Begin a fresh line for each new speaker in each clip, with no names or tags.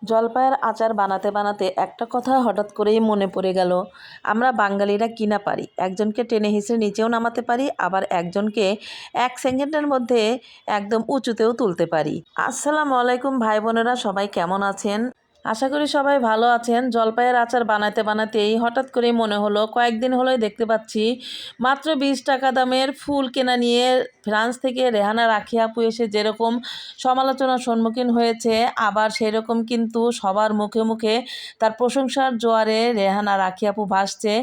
জলপাইয়ের আচার বানাতে বানাতে একটা কথা হঠাৎ করেই মনে পড়ে গেল। আমরা বাঙালিরা কি না পারি, একজনকে টেনে হিঁচড়ে নিচেও নামাতে পারি, আবার একজনকে 1 সেকেন্ডের মধ্যে একদম উঁচুতেও তুলতে পারি। আসসালামু আলাইকুম ভাই বোনেরা, সবাই কেমন আছেন? আশা করি সবাই ভালো আছেন। জলপাইয়ের আচার বানাতে বানাতেই হঠাৎ করেই মনে হলো, কয়েকদিন হলোই দেখতে পাচ্ছি মাত্র 20 টাকা দামের ফুল কেনা নিয়ে ফ্রান্স থেকে রেহানা রাখি আপু এসে যেরকম সমালোচনার সম্মুখীন হয়েছে, আবার সেরকম কিন্তু সবার মুখে মুখে তার প্রশংসার জোয়ারে রেহানা রাখি আপু ভাসছে।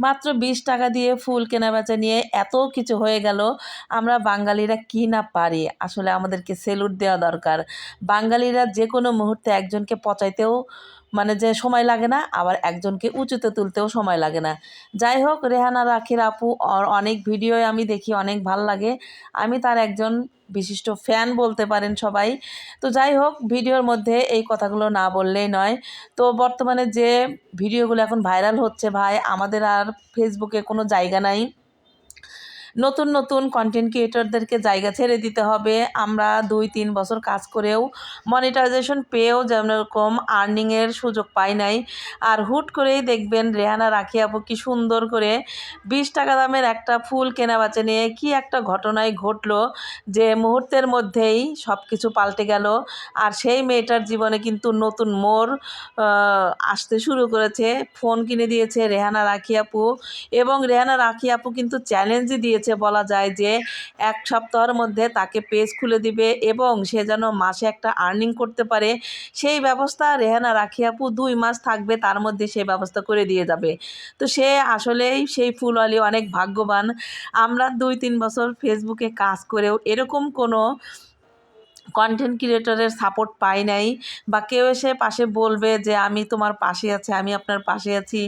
মাত্র 20 টাকা দিয়ে ফুল কেনা বেচা নিয়ে এত কিছু হয়ে গেল। আমরা বাঙালিরা কি না পারি, আসলে আমাদেরকে সেলুট দেওয়া দরকার। বাঙালিরা যে কোনো মুহূর্তে একজনকে পচাইতেও যে সময় লাগে না, আবার একজনকে উঁচুতে তুলতেও সময় লাগে না। যাই হোক, রেহানা রাখির আপু অনেক ভিডিও আমি দেখি, অনেক ভাল লাগে। আমি তার একজন বিশিষ্ট ফ্যান বলতে পারেন সবাই। তো যাই হোক, ভিডিওর মধ্যে এই কথাগুলো না বললেই নয়। তো বর্তমানে যে ভিডিওগুলো এখন ভাইরাল হচ্ছে ভাই, আমাদের আর ফেসবুকে কোনো জায়গা নাই। নতুন নতুন কন্টেন্ট ক্রিয়েটরদেরকে জায়গা ছেড়ে দিতে হবে। আমরা 2-3 বছর কাজ করেও মনিটাইজেশন পেয়েও যেরকম আর্নিংয়ের সুযোগ পাই নাই। আর হুট করেই দেখবেন রেহানা রাখি আপু কি সুন্দর করে 20 টাকা দামের একটা ফুল কেনাবেচা নিয়ে কি একটা ঘটনাই ঘটলো, যে মুহূর্তের মধ্যেই সব কিছু পাল্টে গেল। আর সেই মেয়েটার জীবনে কিন্তু নতুন মোড় আসতে শুরু করেছে। ফোন কিনে দিয়েছে রেহানা রাখি আপু, এবং রেহানা রাখি আপু কিন্তু চ্যালেঞ্জই দিয়েছে, বলা যায় যে 1 সপ্তাহের মধ্যে তাকে পেজ খুলে দিবে এবং সে যেন মাসে একটা আর্নিং করতে পারে সেই ব্যবস্থা রেহানা রাখি আপু 2 মাস থাকবে, তার মধ্যে সেই ব্যবস্থা করে দিয়ে যাবে। তো সে আসলেই সেই ফুলওয়ালি অনেক ভাগ্যবান। আমরা 2-3 বছর ফেসবুকে কাজ করেও এরকম কোনো কন্টেন্ট ক্রিয়েটরের সাপোর্ট পাই নাই, বা কেউ এসে পাশে বলবে যে আমি তোমার পাশে আছি, আমি আপনার পাশে আছি,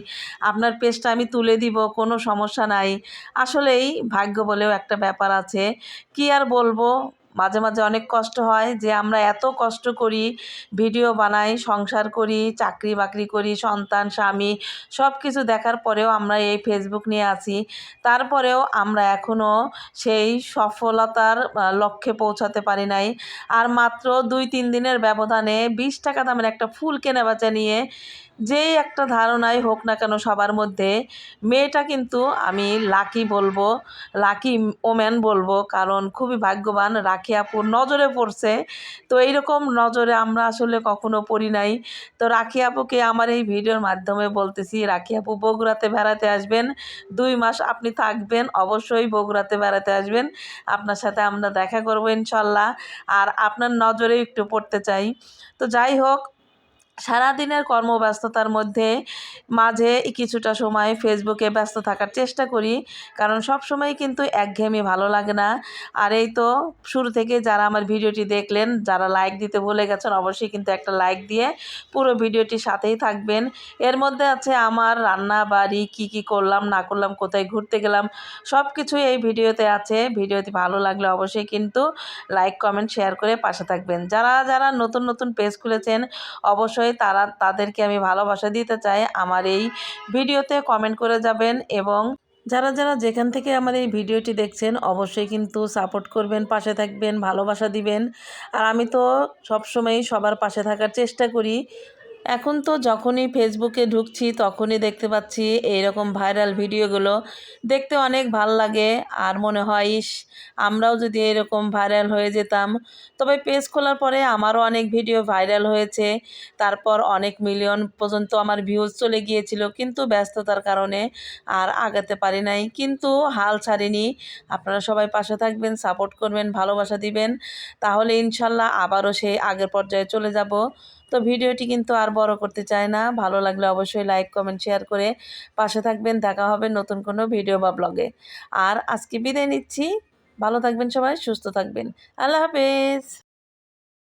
আপনার পেজটা আমি তুলে দিব, কোনো সমস্যা নাই। আসলেই ভাগ্য বলেও একটা ব্যাপার আছে। কি আর বলবো, মাঝে মাঝে অনেক কষ্ট হয় যে আমরা এত কষ্ট করি, ভিডিও বানাই, সংসার করি, চাকরি বাকরি করি, সন্তান স্বামী সব কিছু দেখার পরেও আমরা এই ফেসবুক নিয়ে আছি। তারপরেও আমরা এখনও সেই সফলতার লক্ষ্যে পৌঁছাতে পারি নাই। আর মাত্র 2-3 দিনের ব্যবধানে 20 টাকা দামের একটা ফুল কেনাবেচা নিয়ে যেই একটা ধারণাই হোক না কেন সবার মধ্যে, মেয়েটা কিন্তু আমি লাকি বলবো, লাকি ওম্যান বলবো, কারণ খুবই ভাগ্যবান। রাখি আপুর নজরে পড়ছে। তো এইরকম নজরে আমরা আসলে কখনো পড়ি নাই। তো রাখি আপুকে আমার এই ভিডিওর মাধ্যমে বলতেছি, রাখি আপু বগুড়াতে বেড়াতে আসবেন, 2 মাস আপনি থাকবেন, অবশ্যই বগুড়াতে বেড়াতে আসবেন, আপনার সাথে আমরা দেখা করবো ইনশাল্লাহ। আর আপনার নজরে একটু পড়তে চাই। তো যাই হোক, সারাদিনের কর্মব্যস্ততার মধ্যে মাঝে কিছুটা সময় ফেসবুকে ব্যস্ত থাকার চেষ্টা করি, কারণ সব সময় কিন্তু একঘেয়েমি ভালো লাগে না। আর এই তো শুরু থেকে যারা আমার ভিডিওটি দেখলেন, যারা লাইক দিতে ভুলে গেছেন, অবশ্যই কিন্তু একটা লাইক দিয়ে পুরো ভিডিওটির সাথেই থাকবেন। এর মধ্যে আছে আমার রান্না বাড়ি, কি করলাম না করলাম, কোথায় ঘুরতে গেলাম, সব কিছুই এই ভিডিওতে আছে। ভিডিওটি ভালো লাগলে অবশ্যই কিন্তু লাইক কমেন্ট শেয়ার করে পাশে থাকবেন। যারা যারা নতুন নতুন পেজ খুলেছেন, অবশ্যই তাদেরকে আমি ভালোবাসা দিতে চাই। আমার এই ভিডিওতে কমেন্ট করে যাবেন, এবং যারা যারা যেখান থেকে আমার এই ভিডিওটি দেখছেন অবশ্যই কিন্তু সাপোর্ট করবেন, পাশে থাকবেন, ভালোবাসা দিবেন। আর আমি তো সবসময়ই সবার পাশে থাকার চেষ্টা করি। এখন তো যখনই ফেসবুকে ঢুকছি তখনই দেখতে পাচ্ছি এইরকম ভাইরাল ভিডিওগুলো, দেখতে অনেক ভাল লাগে। আর মনে হয় ইস, আমরাও যদি এরকম ভাইরাল হয়ে যেতাম। তবে পেজ খোলার পরে আমারও অনেক ভিডিও ভাইরাল হয়েছে, তারপর অনেক মিলিয়ন পর্যন্ত আমার ভিউজ চলে গিয়েছিল, কিন্তু ব্যস্ততার কারণে আর আগাতে পারি নাই। কিন্তু হাল ছাড়িনি। আপনারা সবাই পাশে থাকবেন, সাপোর্ট করবেন, ভালোবাসা দিবেন, তাহলে ইনশাল্লাহ আবারও সেই আগের পর্যায়ে চলে যাব। তো ভিডিওটি কিন্তু আর বড় করতে চাই না। ভালো লাগলে অবশ্যই লাইক কমেন্ট শেয়ার করে পাশে থাকবেন। দেখা হবে নতুন কোনো ভিডিও বা ব্লগে। আর আজকে বিদায় নিচ্ছি। ভালো থাকবেন সবাই, সুস্থ থাকবেন। আল্লাহ হাফেজ।